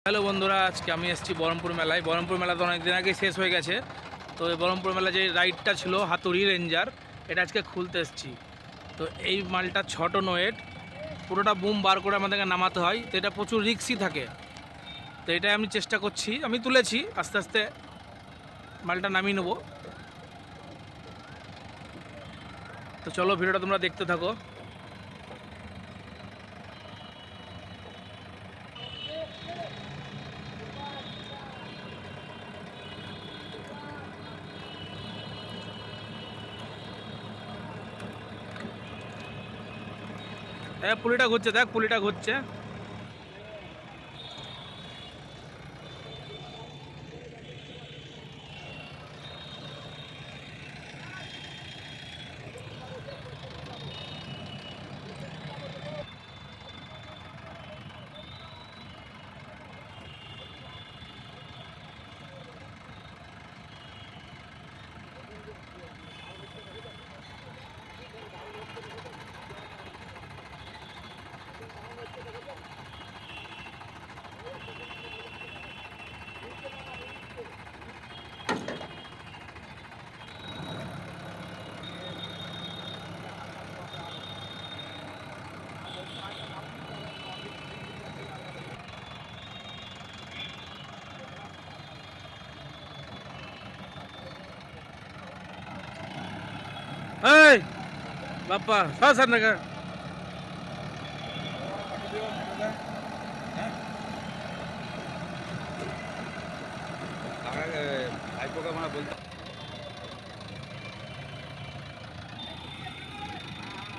Hello বন্ধুরা, আজকে আমি এসেছি বহরমপুর মেলায়। বহরমপুর মেলা তো অনেকদিন আগেই শেষ হয়ে গেছে। তো এই বহরমপুর মেলা যে রাইডটা ছিল হাতুড়ি রেঞ্জার, এটা আজকে খুলতে এসেছি। তো এই মালটা 6 টন ওয়েট, পুরোটা বুম বার করে আমাদেরকে নামাতে হয়। তো এটা প্রচুর রিস্কই থাকে। তো এটাই আমি চেষ্টা করছি, আমি তুলেছি, আস্তে আস্তে মালটা নামিয়ে নেবো। তো চলো ভিডিওটা তোমরা দেখতে থাকো। পুলিটা ঘুরছে, দেখ পুলিটা ঘুরছে। এই বাপ্পা সব সামনে কর। ভাইপোকে মানে বলতে